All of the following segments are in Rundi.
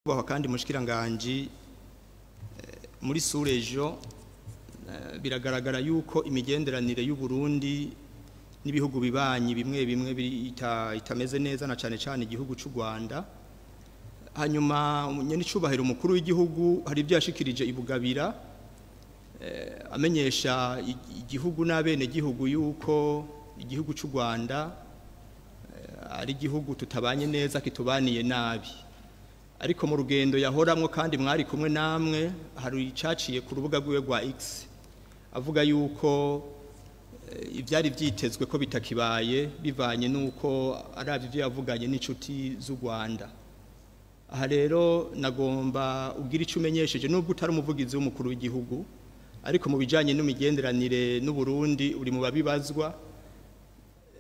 Baho kandi mushikiranganje muri Surejo biragaragara yuko imigenderanire y'u Burundi n'ibihugu bibanyi bimwe bimwe itameze neza na cane igihugu c'u Rwanda. Hanyuma nyenicubahiro umukuru w'igihugu hari ibyo yashikirije ibugabira amenyesha igihugu n'abene gihugu yuko igihugu c'u Rwanda ari igihugu tutabanye neza kitubaniye nabi. Ariko mu rugendo yahoramwo kandi mwari kumwe namwe hari icaciye ku rubuga rwiwe rwa X avuga yuko ivyari vyitezwe ko bitakibaye bivanye nuko aravye ivyo yavuganye n'inshuti z'u Rwanda. Aha rero nagomba ugira ico umenyesheje nubwo utari umuvugizi w'umukuru w'igihugu ariko mu bijanye n'imigenderanire n'u Burundi uri mu babibazwa.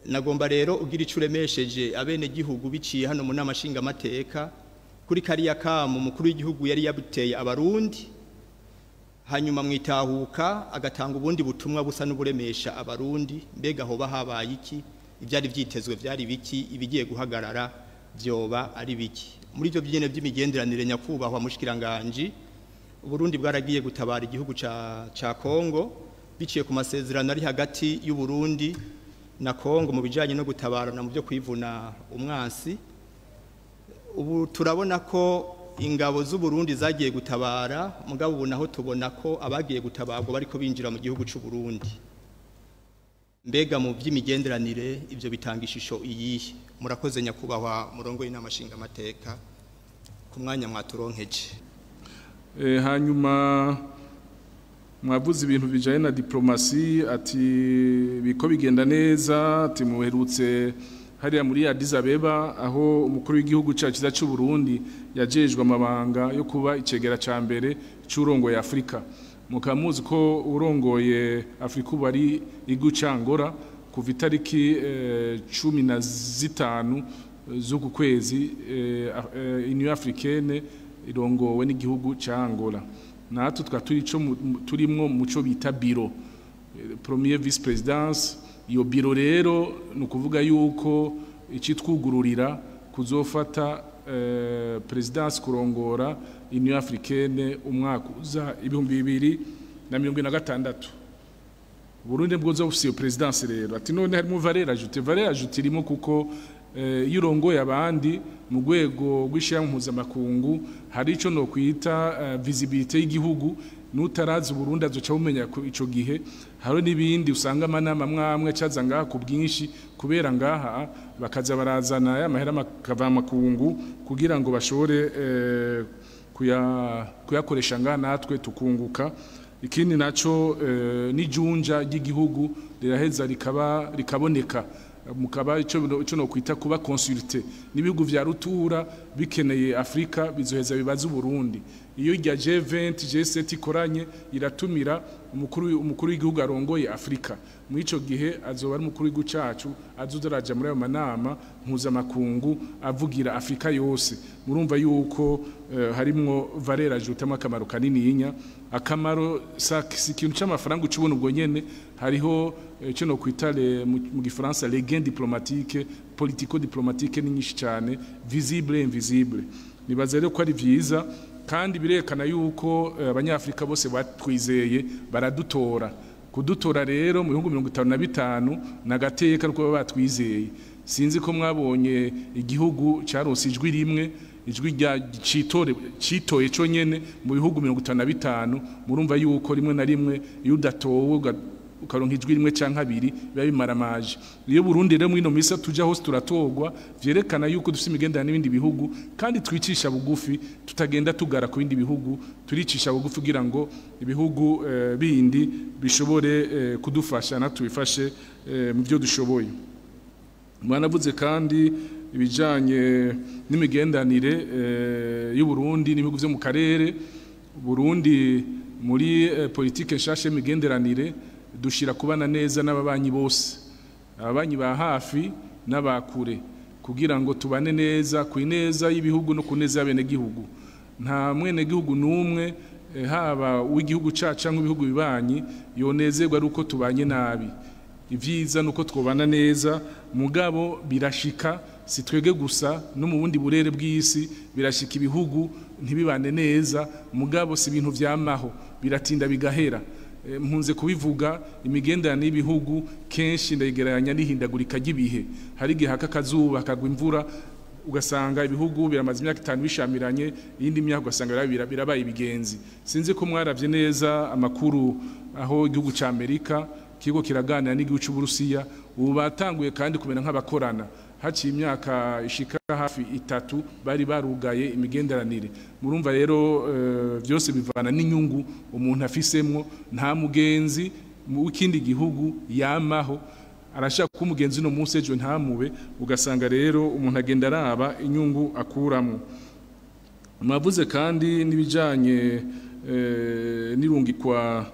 Nagomba rero ugira ico uremesheje abene gihugu biciye hano mu nama nshingamateka kuri kariya kamu umukuru w'igihugu yari yabuteye abarundi hanyuma mwitahuka agatanga ubundi butumwa busa n'uburemesha abarundi mbega hoba habaye iki ivyari vyitezwe vyari biki ibigiye guhagarara vyoba ari biki muri ivyo byene by'imigenderanire nyakubahwa mushikiranganje Uburundi bwaragiye gutabara igihugu ca Kongo biciye ku masezerano ari hagati y'u Burundi na Kongo mu bijanye no gutabarana mu byo kwivuna umwansi. Ubu turabona ko ingabo z'u Burundi zagiye gutabara mugabo ubu naho tubona ko abagiye gutabarwa bariko binjira mu gihugu c'u Burundi. Mbega mu by'imigenderanire ivyo bitanga ishusho iyihe? Murakoze nyakubahwa murongo y'inama nshingamateka ku mwanya mwaturonkeje. Hanyuma mwavuze ibintu bijanye na diplomasi ati biko bigenda neza ati muherutse hariya muri Addis Abeba aho umukuru w'igihugu cyacu cy'u Burundi yajejwe amabanga yo kuba icegera ca mbere c'urongoye Afrika. Mukamuzi ko urongoye Afrika bari igucangora kuva itariki 15 z'uku kwezi Union Africaine irongowe n'igihugu ca Angola. Natwe turimwo muco bita biro premier vice présidence. Iyo biro rero nukuvuga yuko icitwugururira kuzofata presidence kurongora Union Africaine umwaka uza 2026. Burundi bwoza ufisiye presidence rero ati none harimo valeur ajoute irimo kuko yurongoye abandi mu rwego rw'ishyirahamwe makungu hari ico no kwita visibilité y'igihugu nutarazi Burundi azoca bumenya ico gihe hari nibindi usanga amanama mwamwe caza ngaha ku bwinshi kubera ngaha bakaza barazana y'amahera makava makungu kugira ngo bashore kuyakoresha ngaha natwe tukunguka. Ikindi naco n'ijunja ry'igihugu riraheza rikaboneka mukaba ico no kwita kuba consulté n'ibihugu vya rutura bikeneye Afrika bizoheza bibaza Burundi. Iyo rya G20 G7 ikoranye iratumira umukuru w'igihugu arongoye Afrika mu ico gihe azoba ari umukuru w'igihugu cacu azudaraja muri ayo manama mpuzamakungu avugira Afrika yose. Murumva yuko harimwo valeur ajoute akamaro kanini yinya akamaro si kintu c'amafaranga ucubona ubwo nyene hariho cyo no kwita mu gifaransa les gains diplomatiques politico diplomatique n'inyishi cyane visible et invisible. Nibaza rero ko ari vyiza kandi birekana yuko abanyafrika bose batwizeye baradutora kudutora rero mu bihugu 55 nagateka nuko batwizeye. Sinzi ko mwabonye igihugu caronse ijwi rimwe ijwi rya citoye cyo nyene mu bihugu 55 murumva yuko rimwe na rimwe iyo udatowe ukaronka ijwi rimwe canke abiri biba bimaramaje. Iyo Burundi rero mwino misa tuja hose turatogwa vyerekana yuko dufite imigendana n'ibindi bihugu kandi twicisha bugufi tutagenda tugara ku bindi bihugu turicisha bugufi kugira ngo ibihugu bindi bishobore kudufasha na tubifashe mu byo dushoboye. Mwanavuze kandi ibijanye n'imigendanire y'u Burundi n'ibihugu vyo mu karere. Burundi muri politique nshasha y'imigenderanire dushira kubana neza n'ababanyi bose ababanyi ba hafi n'abakure kugira ngo tubane neza kwineza y'ibihugu no kuneza y'abene gihugu. Nta mwene gihugu numwe haba w'igihugu cacu nk'ibihugu bibanyi yonezerwa ari uko tubanye nabi. Ivyiza nuko twobana neza mugabo birashika si twege gusa no mu bundi burere bw'isi birashika ibihugu ntibibane neza mugabo si ibintu vyamaho biratinda bigahera mpunze kubivuga imigenderanire y'ibihugu kenshi ndayigereranya n'ihindagurika ry'ibihe hari igihe hakakazuba hakagwa imvura ugasanga ibihugu biramaze imyaka 5 bishamiranye iyindi myaka ugasanga birabaye ibigenzi sinzi ko mwaravye neza amakuru aho igihugu ca Amerika kigo kiraganira n'igihugu cy'u Burusiya ubu batanguye kandi kumena nk'abakorana haciye imyaka ishika hafi 3 bari barugaye imigenderanire murumva rero byose bivana n'inyungu umuntu afisemwo nta mugenzi mu kindi gihugu yamaho arashaka ko umugenzi no munsi ejo ntamube ugasanga rero umuntu agenda araba inyungu akuramwo mwavuze kandi nibijanye nirungikwa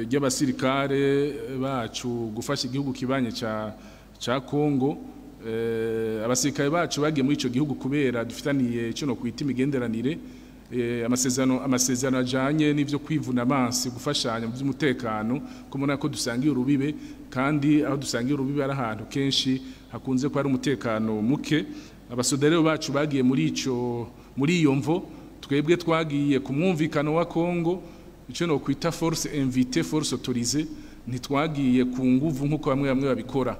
ry'abasirikare bacu gufasha igihugu kibanye ca Kongo abasirikare bacu bagiye muri ico gihugu kubera dufitaniye ico no kwita imigenderanire amasezerano ajanye n'ivyo kwivuna amazi gufashanya mu by'umutekano kumona ko dusangiye urubibe kandi aho dusangiye urubibe ari ahantu kenshi hakunze ko ari umutekano muke abasodere bacu bagiye muri iyo mvo twebwe twagiye ku mwumvikano wa Kongo ico no kwita force invitée force autorisée ntitwagiye ku nguvu nkuko bamwe babikora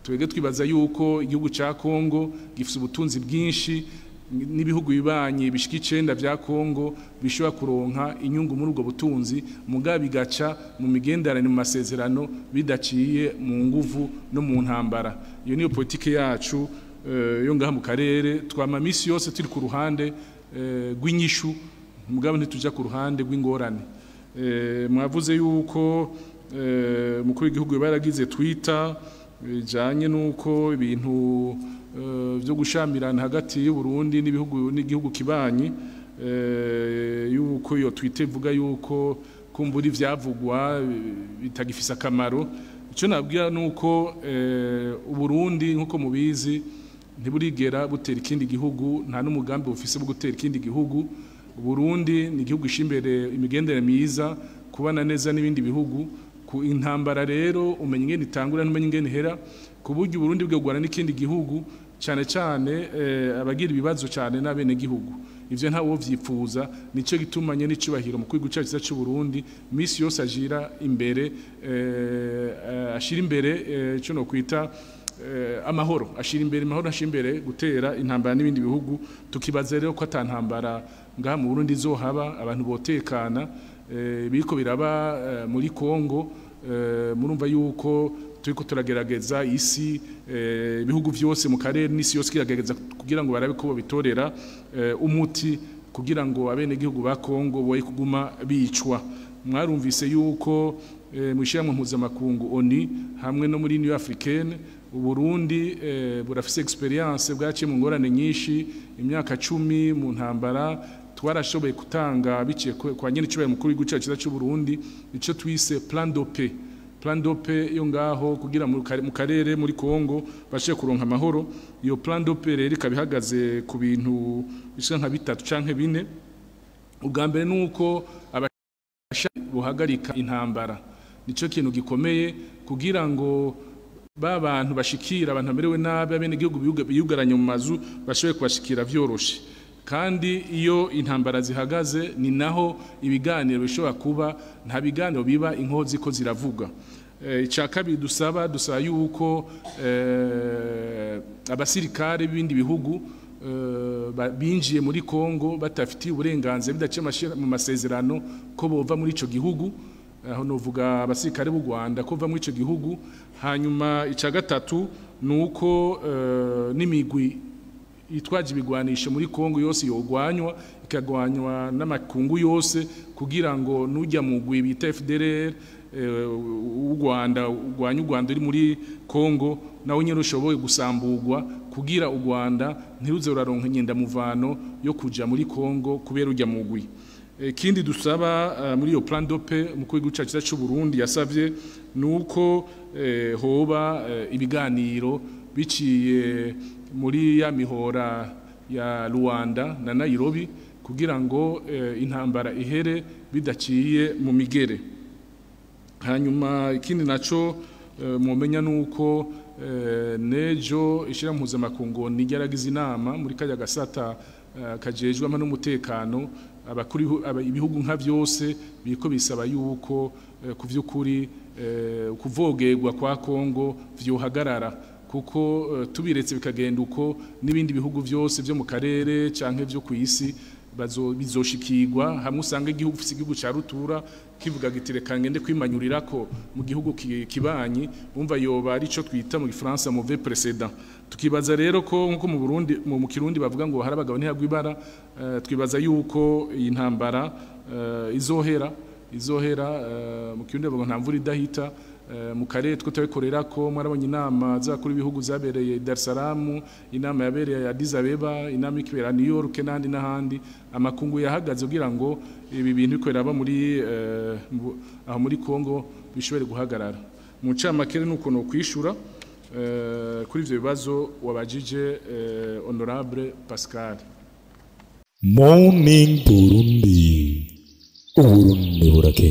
twebwe twibaza yuko igihugu ca Kongo gifite ubutunzi bwinshi n'ibihugu bibanye bishika 9 vya Kongo bishobora kuronka inyungu muri ubwo butunzi mugabe bigaca mu migenderanire mu masezerano bidaciye mu nguvu no mu ntambara iyo niyo politike yacu yo ngaha mu karere twama misi yose turi ku ruhande rw'inyishu mugabe ntituja ku ruhande rw'ingorane mwavuze yuko mukuru w'igihugu baragize Twitter bijanye nuko ibintu byo gushamirana hagati y'u Burundi n'igihugu kibanyi yuko iyo Twitter ivuga yuko kumbura ivyavugwa bitagifisa akamaro ico nabwira nuko u Burundi nkuko mubizi ntiburigera butera ikindi gihugu nta n'umugambi bufise bwo gutera ikindi gihugu u Burundi ni igihugu ishimbere imigendere myiza kubana neza n'ibindi bihugu ku intambara rero umenye ingene itangura n'umenye ingene ihera ku buryo Burundi bwegwana n'ikindi gihugu cyane abagira ibibazo cyane n'abene gihugu ivyo ntawo vyipfuza nico gitumanye n'icubahiro mu kwiguca cyiza cy'u Burundi misi yose ajira imbere ashira imbere cyo no kwita amahoro ashira imbere amahoro ashira imbere gutera intambara n'ibindi bihugu tukibaza rero ko atantambara ngaha mu Burundi zohaba abantu botekana biriko biraba muri Kongo murumva yuko turiko turagerageza isi ibihugu vyose mu karere n'isi yose kiragerageza kugira ngo barabe ko bitorera umuti kugira ngo abene gihugu ba Kongo boye kuguma bicwa mwarumvise yuko mwishyira mu mpuzamakungu ONU hamwe no muri Union Africaine u Burundi burafise experience bwaciye mu ngorane nyinshi imyaka 10 mu ntambara twarashoboye kutanga biciye kwa nyene cyubahiro mukuru w'igihugu cyacu cy'u Burundi ico twise plan d'Ope yo ngaho kugira mu karere muri Kongo bashe kuronka amahoro iyo plan d'Ope rero ikabihagaze ku bintu bishika nka 3 canke 4 ubwa mbere nuko abasha buhagarika intambara nico kintu gikomeye kugira ngo babantu bashikira abantu bamerewe nabi abene igihugu biyugaranye mu mazu bashoboye kubashikira vyoroshe kandi iyo intambara zihagaze ni naho ibiganiro bishobora kuba nta biganiro biba inkozi ko ziravuga icya kabiri dusaba yuko abasirikare b'ibindi bihugu binjiye muri Kongo batafitiye uburenganzira bidaciye mu masezerano ko bova muri ico gihugu aho novuga abasirikare b'u Rwanda ko bava muri ico gihugu hanyuma icya gatatu nuko n'imigwi itwaje ibigwanisho muri Kongo yose yogwanywa ikagwanywa n'amakungu yose kugira ngo nujya mu gwi bita FDLR u Rwanda ugwanya u Rwanda uri muri Kongo nawe nyene ushoboye gusambugwa kugira u Rwanda ntiruze uraronka inyenda muvano yo kuja muri Kongo kubera ujya mu gwi ikindi dusaba muri iyo plan d'Ope mu kwiga cyacu cy'u Burundi yasavye nuko hoba ibiganiro biciye muri ya mihora ya Rwanda na Nairobi kugira ngo intambara ihere bidaciye mu migere hanyuma ikindi naco mumenya nuko nejo ishira mpuzamakungu nigeragiza inama muri kajya gasata kajejwe ama n'umutekano abakuru ibihugu nka byose biko bisaba yuko kuvyukuri kuvogerwa kwa Kongo vyohagarara kuko tubiretse bikagenda uko n'ibindi bihugu byose byo mu karere canke byo ku isi bizoshikirwa hamwe usanga igihugu ufise igihugu ca rutura kivuga gitereka ngende kwimanyurira ko mu gihugu kibanyi umva yoba ari cyo twita mu Gifaransa mauvais précédent tukibaza rero ko nko mu Burundi mu Kirundi bavuga ngo hari abagabo ntihagwa ibara twibaza yuko iyi ntambara izohera mu Kirundi bavuga nta mvura idahita mu karere two tabikorera ko mwarabonye inama z'abakuru b'ibihugu zabereye Dar es Salaam inama yabereye Addis Abeba inama ikibera New York n'andi n'ahandi amakungu yahagaze kugira ngo ibi bintu bikorera aba muri aho muri Kongo bishobore guhagarara mu camakere nuko no kwishura kuri ivyo bibazo wabajije honorable Pascal. Morning Burundi, Burundi burake.